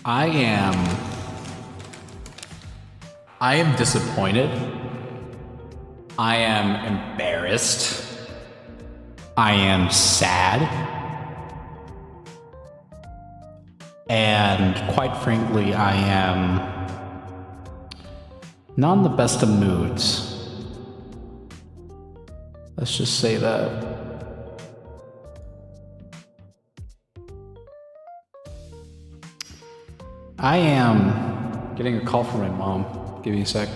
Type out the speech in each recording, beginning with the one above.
I am disappointed. I am embarrassed. I am sad. And quite frankly, I am not in the best of moods. Let's just say that. I am getting a call from my mom. Give me a sec.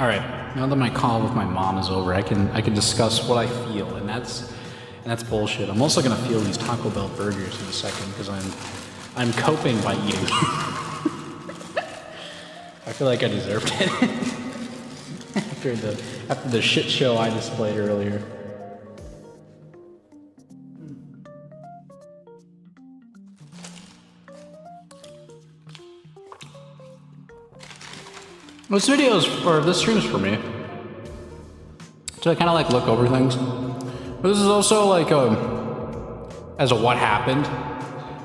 All right. Now that my call with my mom is over, I can discuss what I feel, and that's bullshit. I'm also gonna feel these Taco Bell burgers in a second because I'm coping by eating. I feel like I deserved it after the shit show I displayed earlier. This stream is for me. So I kind of like look over things. But this is also like as a what happened.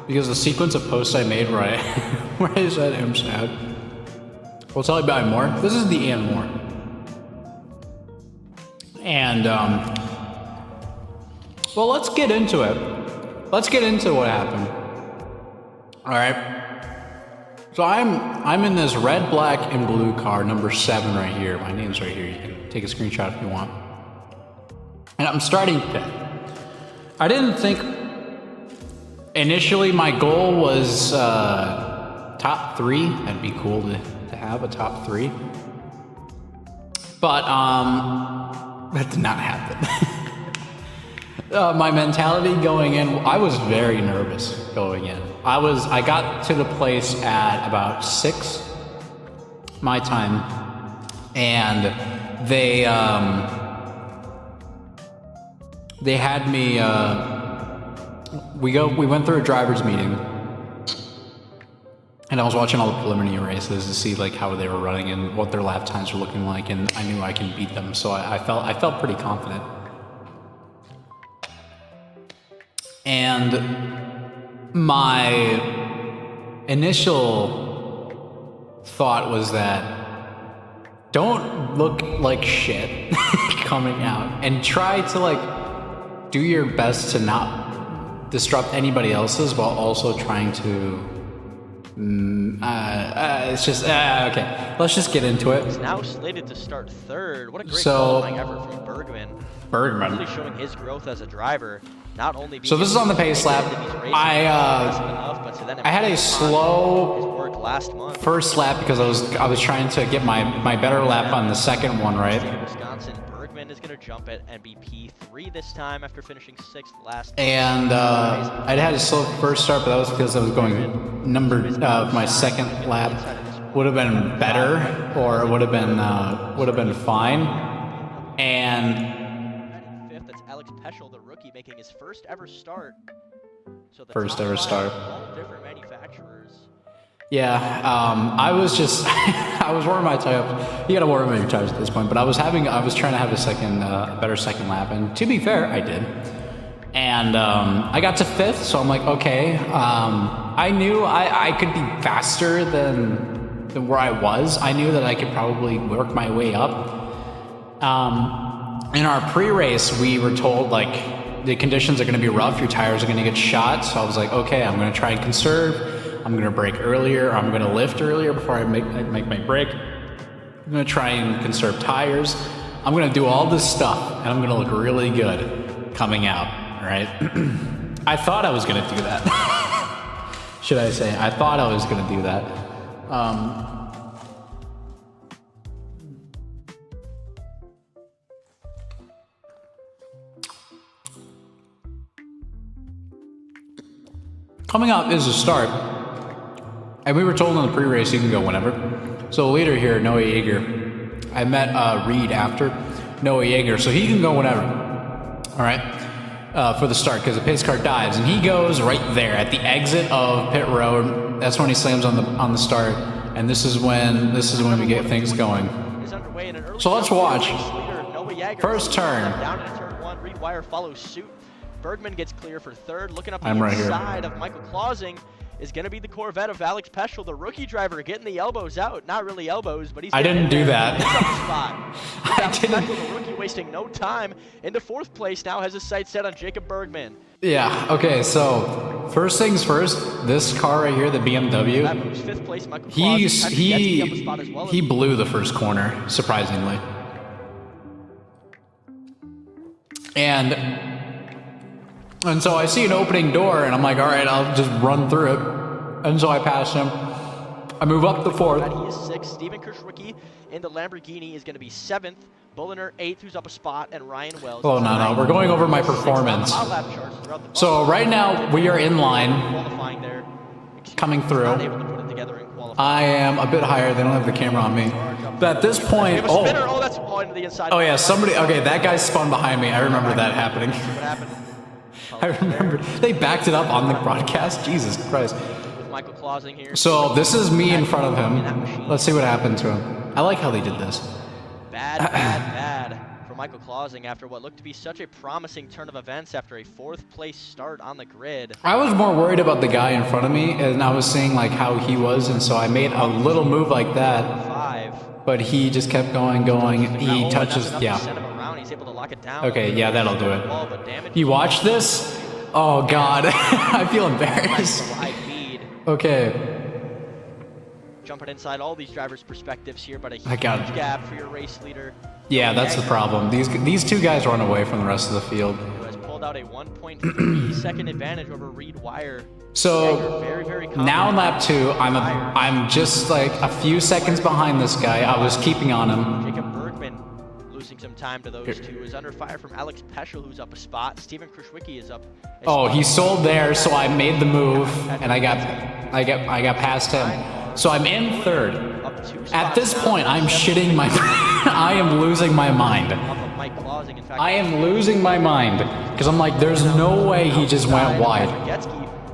Because the sequence of posts I made where I said I'm sad. We'll tell you about it more. This is the and more. And, well, let's get into it. Let's get into what happened. All right. So I'm in this red, black, and blue car, number 7 right here. My name's right here. You can take a screenshot if you want. And I'm starting 5th. I didn't think initially my goal was top 3. That'd be cool to have a top 3. But that did not happen. My mentality going in, I was very nervous going in. I got to the place at about 6 my time, and they had me. We went through a driver's meeting, and I was watching all the preliminary races to see like how they were running and what their lap times were looking like, and I knew I could beat them, so I felt pretty confident. And my initial thought was that don't look like shit coming out and try to like do your best to not disrupt anybody else's while also trying to it's just okay, let's just get into it. He's now slated to start 3rd. What a great qualifying effort from Bergman. Bergman. Really showing his growth as a driver. Not only being So this is on the pace lap. I had a slow last month. first lap because I was trying to get my better lap on the second one, right? Wisconsin, Bergman is going to jump it and be P3 this time after finishing 6th last. And I had a slow first start, but that was because I was going my second lap would have been better, or it would have been fine. And Alex Peschel, the rookie, making his first ever start. So the first ever start. All different manufacturers. Yeah, I was just I was warming my tires. You gotta warm your tires at this point. But I was trying to have a better second lap, and to be fair, I did. And I got to 5th, so I'm like, okay. I knew I could be faster than where I was. I knew that I could probably work my way up. In our pre-race, we were told, like, the conditions are going to be rough, your tires are going to get shot, so I was like, okay, I'm going to try and conserve, I'm going to brake earlier, I'm going to lift earlier before I make my brake, I'm going to try and conserve tires, I'm going to do all this stuff, and I'm going to look really good coming out, right? I thought I was going to do that. Should I say, I thought I was going to do that. Coming out is a start, and we were told in the pre-race you can go whenever. So the leader here, Noah Yeager, I met Reed after Noah Yeager, so he can go whenever. All right, for the start, because the pace car dives, and he goes right there at the exit of pit road. That's when he slams on the start, and this is when we get things going. So let's watch. First turn. Down into turn 1, Reed Wire follows suit. Bergman gets clear for 3rd. Looking up the inside of Michael Clausing is going to be the Corvette of Alex Peschel, the rookie driver, getting the elbows out. Not really elbows, but he's. I didn't do that. I didn't. Peschel, the rookie, wasting no time into 4th place. Now has his sights set on Jacob Bergman. Yeah. Okay. So first things first. This car right here, the BMW. That moves 5th place. Michael Clausing he blew the first corner, surprisingly. And so I see an opening door, and I'm like, all right, I'll just run through it. And so I pass him. I move up the 4th. He is 6th. Steven Kershwicki in the Lamborghini is going to be 7th. Bulliner 8th, who's up a spot, and Ryan Wells. Oh, no. We're going over my performance. So right now, we are in line, coming through. I am a bit higher. They don't have the camera on me. But at this point, oh yeah, somebody, okay, that guy spun behind me. I remember that happening. What happened? I remember they backed it up on the broadcast. Jesus Christ. With Michael Clausing here. So this is me in front of him. Let's see what happened to him. I like how they did this. Bad for Michael Clausing after what looked to be such a promising turn of events after a 4th place start on the grid. I was more worried about the guy in front of me, and I was seeing like how he was, and so I made a little move like that. 5. But he just kept going. He touches, yeah. He's able to lock it down. Okay, yeah, that'll do it. You watch this? Oh God, I feel embarrassed. Okay. Jumping inside all these drivers' perspectives here, but a huge gap for your race leader. Yeah, that's the problem. These two guys run away from the rest of the field. Who has pulled out a 1.3 second advantage over Reed Wire. So very now in lap 2, I'm just like a few seconds behind this guy. I was keeping on him. Jacob Bergman losing some time to those two is under fire from Alex Peschel, who's up a spot. Steven Kershwicki is up. Oh, he sold there, so I made the move, and I got past him. So I'm in 3rd. At this point, I'm shitting my. I am losing my mind. I am losing my mind because I'm like, there's no way he just went wide.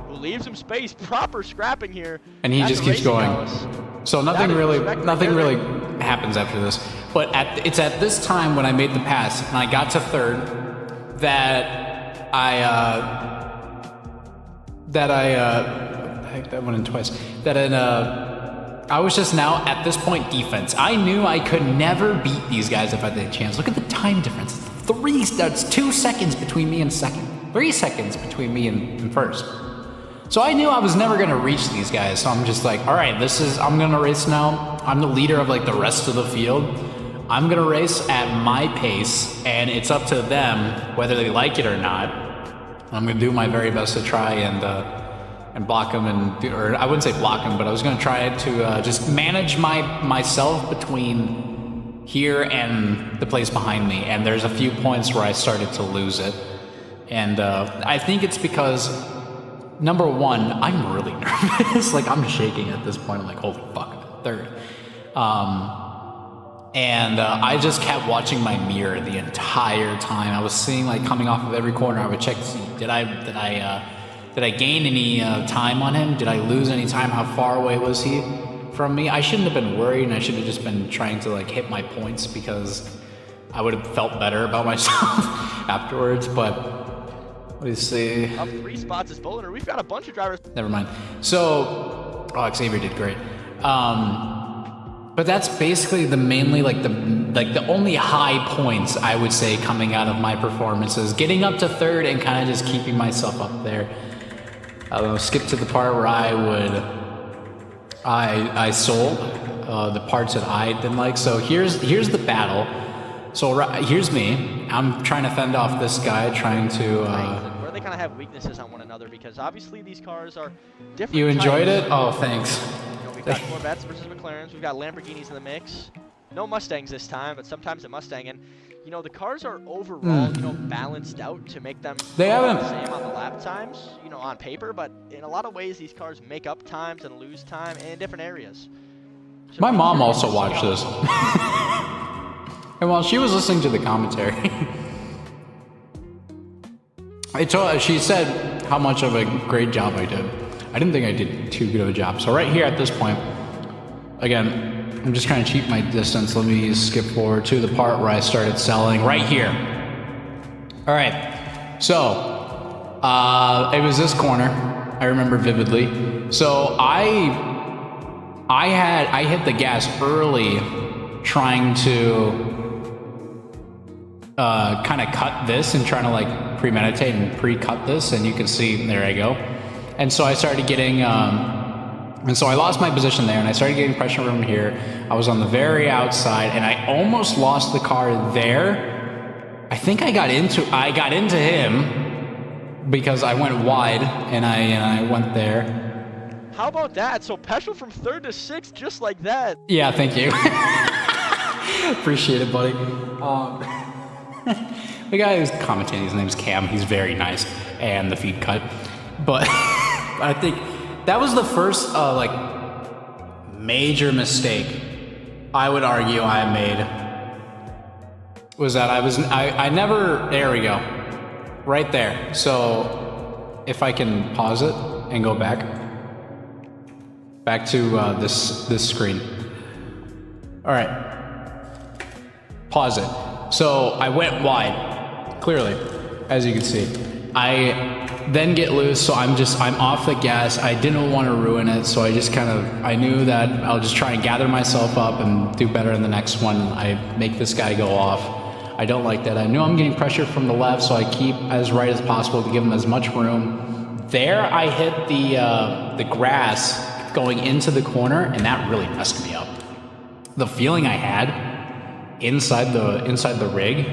Who leaves him space, proper scrapping here, and he just keeps going. So nothing really happens after this. But it's at this time when I made the pass and I got to 3rd that that went in twice. I was just now at this point defense. I knew I could never beat these guys if I had a chance. Look at the time difference. That's 2 seconds between me and 2nd. 3 seconds between me and 1st. So I knew I was never gonna reach these guys. So I'm just like, all right, I'm gonna race now. I'm the leader of like the rest of the field. I'm gonna race at my pace, and it's up to them whether they like it or not. I'm gonna do my very best to try and block them, or I wouldn't say block them, but I was gonna try to just manage myself between here and the place behind me. And there's a few points where I started to lose it, and I think it's because, number one, I'm really nervous. Like, I'm shaking at this point. I'm like, holy fuck, third. And I just kept watching my mirror the entire time. I was seeing, like, coming off of every corner, I would check to see, did I gain any time on him? Did I lose any time? How far away was he from me? I shouldn't have been worried, and I should have just been trying to, like, hit my points, because I would have felt better about myself afterwards. But what do you see? Up 3 spots is Bolinar. We've got a bunch of drivers. Never mind. So, Xavier did great. But that's basically the only high points, I would say, coming out of my performances. Getting up to third and kind of just keeping myself up there. I'll skip to the part where I sold the parts that I didn't like. So here's the battle. So here's me. I'm trying to fend off this guy, trying to... where they kind of have weaknesses on one another, because obviously these cars are different. You enjoyed types. it? Oh, thanks. We've got Corvettes versus McLarens. We've got Lamborghinis in the mix. No Mustangs this time, but sometimes a Mustang. And, you know, the cars are overall, balanced out to make them They haven't. the same on the lap times, on paper. But in a lot of ways, these cars make up times and lose time in different areas. So My mom also watched this. And while she was listening to the commentary, she said how much of a great job I did. I didn't think I did too good of a job. So right here at this point, again, I'm just trying to cheat my distance. Let me skip forward to the part where I started selling right here. All right, so it was this corner. I remember vividly. So I hit the gas early, trying to kind of cut this and trying to like premeditate and pre-cut this, and you can see, there I go. And so I started getting, and so I lost my position there, and I started getting pressure from here. I was on the very outside, and I almost lost the car there. I think I got into him because I went wide, and I went there. How about that? So Peschel from 3rd to 6th, just like that. Yeah, thank you. Appreciate it, buddy. The guy who's commentating, his name's Cam. He's very nice, and the feed cut. But I think that was the first major mistake I would argue I made. Was that I never, there we go, right there. So if I can pause it and go back to this screen. All right, pause it. So I went wide, clearly, as you can see. I then get loose, so I'm off the gas. I didn't want to ruin it, so I knew that I'll just try and gather myself up and do better in the next one. I make this guy go off. I don't like that. I knew I'm getting pressure from the left, so I keep as right as possible to give him as much room. There I hit the grass going into the corner, and that really messed me up. The feeling I had inside the rig,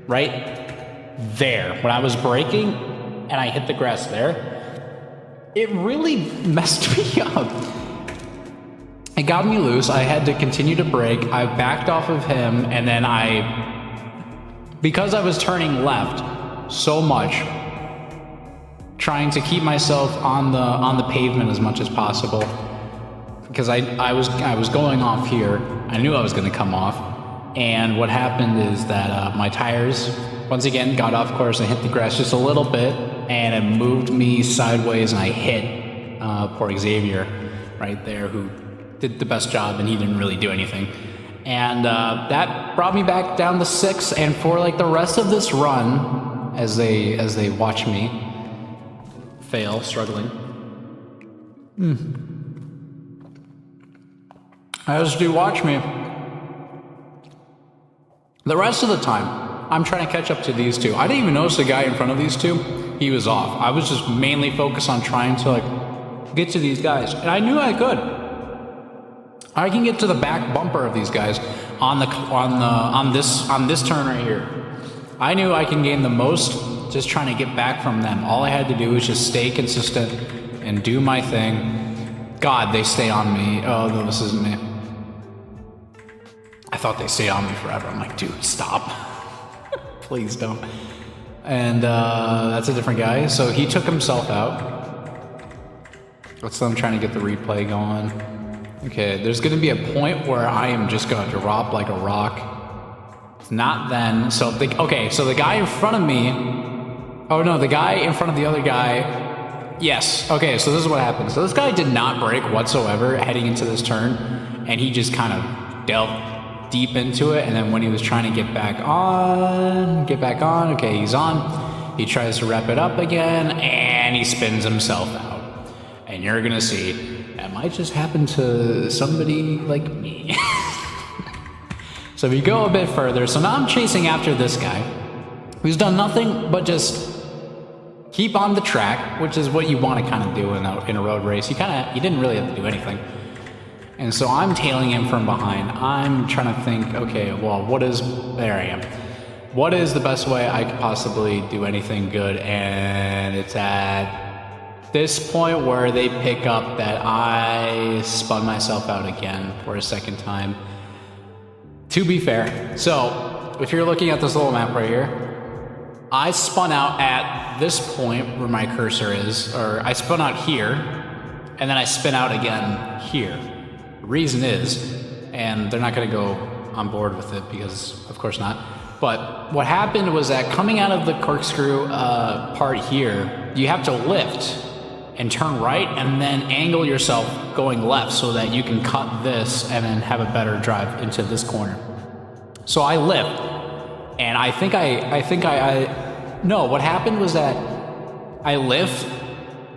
right there, when I was braking and I hit the grass there, it really messed me up. It got me loose. I had to continue to brake. I backed off of him, and then because I was turning left so much, trying to keep myself on the pavement as much as possible, because I was going off here. I knew I was going to come off, and what happened is that my tires once again got off course and hit the grass just a little bit, and it moved me sideways, and I hit poor Xavier right there, who did the best job, and he didn't really do anything. And that brought me back down to 6, and for like the rest of this run, as they watch me fail, struggling, as they watch me, the rest of the time, I'm trying to catch up to these two. I didn't even notice the guy in front of these two. He was off. I was just mainly focused on trying to get to these guys, and I knew I could. I can get to the back bumper of these guys on this turn right here. I knew I can gain the most just trying to get back from them. All I had to do was just stay consistent and do my thing. God, they stay on me. Oh no, this isn't me. I thought they stayed on me forever. I'm like, dude, stop. Please don't. And that's a different guy. So he took himself out. That's them trying to get the replay going. Okay, there's gonna be a point where I am just gonna drop like a rock. It's not then. So the guy in front of me. Oh no, the guy in front of the other guy. Yes. Okay, so this is what happened. So this guy did not brake whatsoever heading into this turn, and he just kind of delved deep into it. And then when he was trying to get back on, okay, he's on. He tries to wrap it up again, and he spins himself out. And you're gonna see that might just happen to somebody like me. So we go a bit further. So now I'm chasing after this guy, who's done nothing but just keep on the track, which is what you want to kind of do in a road race. You didn't really have to do anything. And so I'm tailing him from behind. I'm trying to think, okay, well, there I am. What is the best way I could possibly do anything good? And it's at this point where they pick up that I spun myself out again for a second time. To be fair, so if you're looking at this little map right here, I spun out at this point where my cursor is, or I spun out here, and then I spin out again here. The reason is, and they're not going to go on board with it because of course not, but what happened was that coming out of the corkscrew part here, you have to lift and turn right and then angle yourself going left so that you can cut this and then have a better drive into this corner. So I lift, and no, what happened was that I lift,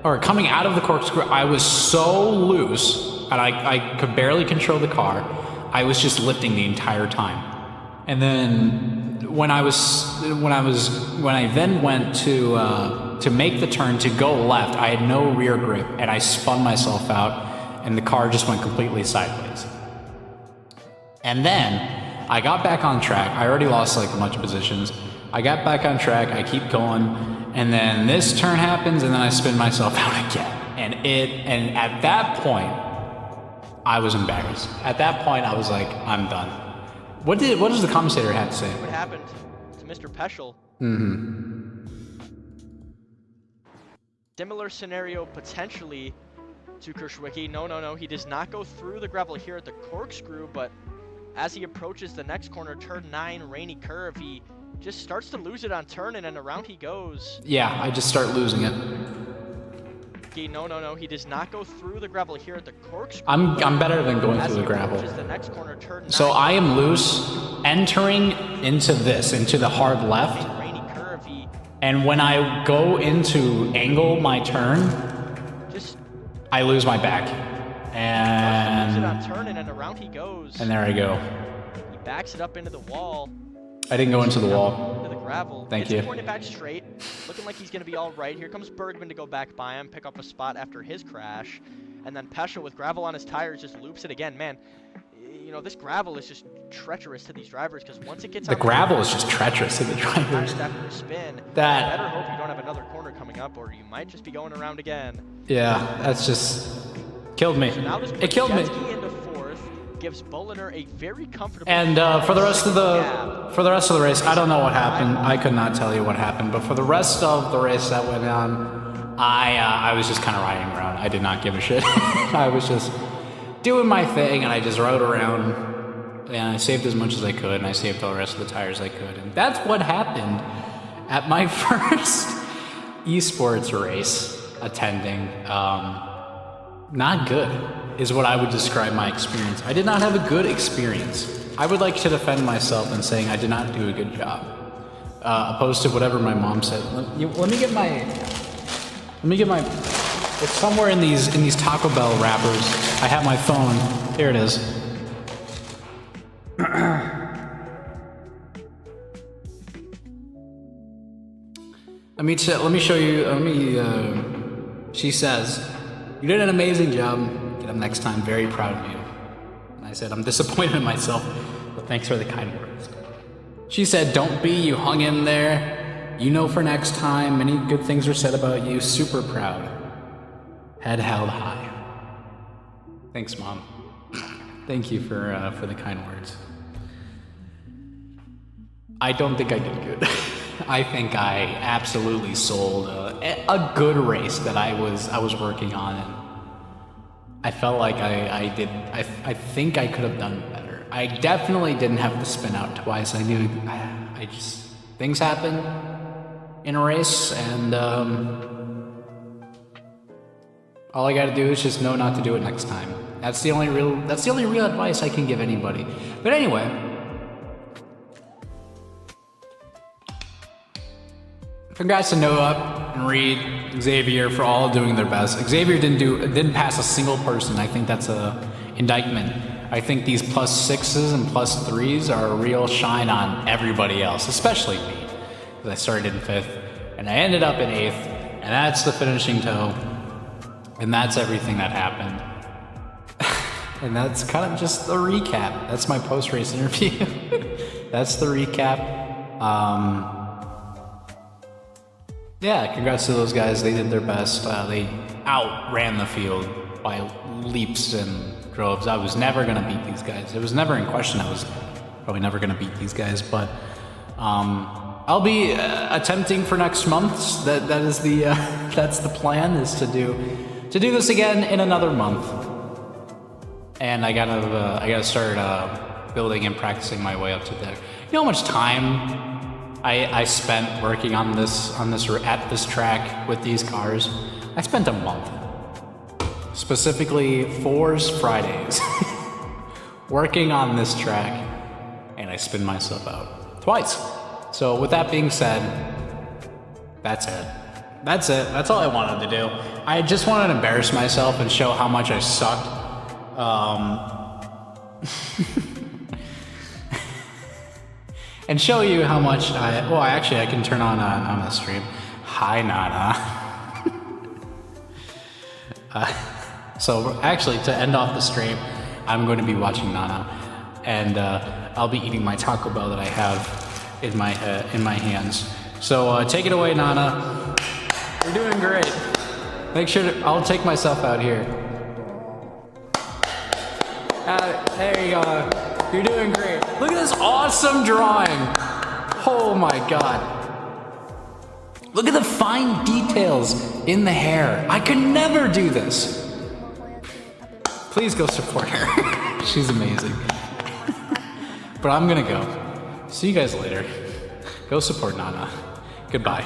or coming out of the corkscrew, I was so loose and I could barely control the car. I was just lifting the entire time. And then when I then went to make the turn to go left, I had no rear grip and I spun myself out and the car just went completely sideways. And then I got back on track. I already lost like a bunch of positions. I got back on track, I keep going, and then this turn happens and then I spin myself out again. And at that point, I was embarrassed. At that point, I was like, I'm done. What does the commentator have to say? What happened to Mr. Peschel? Similar scenario potentially to Kershwicki. No, he does not go through the gravel here at the corkscrew, but as he approaches the next corner, turn 9, Rainy Curve, he just starts to lose it on turn, and then around he goes. Yeah, I just start losing it. No, he does not go through the gravel here at the corkscrew. I'm better than going through the gravel. The next corner, turn 9. So I am loose, entering into the hard left. Rainy Curve, and when I go into angle my turn, I lose my back. And lose it on turn, and then around he goes. And there I go. He backs it up into the wall. I didn't go into the wall. Into the gravel. Thank you. Pointed back straight, looking like he's going to be all right. Here comes Bergman to go back by him, pick up a spot after his crash. And then Peschel with gravel on his tires just loops it again. Man, you know, this gravel is just treacherous to these drivers because once it gets the gravel is just treacherous to the drivers. After a spin, that you better hope you don't have another corner coming up or you might just be going around again. Yeah, that's just killed me. So now this it killed me. Into fourth, gives Bolinar a very comfortable. And for the rest of the race, I don't know what happened. I could not tell you what happened. But for the rest of the race that went on, I was just kind of riding around. I did not give a shit. I was just doing my thing, and I just rode around, and I saved as much as I could, and I saved all the rest of the tires I could. And that's what happened at my first esports race attending. Not good is what I would describe my experience. I did not have a good experience. I would like to defend myself in saying I did not do a good job, opposed to whatever my mom said. Let me get my. It's somewhere in these Taco Bell wrappers. I have my phone. Here it is. Let me show you. She says, "You did an amazing job. Get up next time. Very proud of you." And I said, "I'm disappointed in myself. thanks for the kind words. She said, don't be, you hung in there. You know for next time, many good things were said about you. Super proud. Head held high. Thanks, Mom. Thank you for the kind words. I don't think I did good. I think I absolutely sold a good race that I was working on, and I felt like I did. I think I could have done better. I definitely didn't have to spin out twice. I knew I just things happen in a race, and all I got to do is just know not to do it next time. That's the only real advice I can give anybody. But anyway. Congrats to Noah and Reed, Xavier for all doing their best. Xavier didn't pass a single person. I think that's a indictment. I think these +6s and +3s are a real shine on everybody else, especially me. Because I started in 5th and I ended up in 8th, and that's the finishing toe. And that's everything that happened. And that's kind of just the recap. That's my post-race interview. That's the recap. Yeah, congrats to those guys. They did their best. They outran the field by leaps and droves. I was never going to beat these guys. It was never in question. I was probably never going to beat these guys. But I'll be attempting for next month. That is the that's the plan, is to do this again in another month. And I gotta start building and practicing my way up to there. You know how much time I spent working on this at this track with these cars? I spent a month, specifically 4s Fridays, working on this track, and I spin myself out twice. So with that being said, that's it. That's all I wanted to do. I just wanted to embarrass myself and show how much I sucked. And show you how much I can turn on the stream. Hi, Nana. So actually, to end off the stream, I'm going to be watching Nana, and I'll be eating my Taco Bell that I have in my hands. So take it away, Nana. You're doing great. Make sure I'll take myself out here. There you go. You're doing great. Look at this awesome drawing. Oh my god. Look at the fine details in the hair. I could never do this. Please go support her. She's amazing. But I'm gonna go. See you guys later. Go support Nana. Goodbye.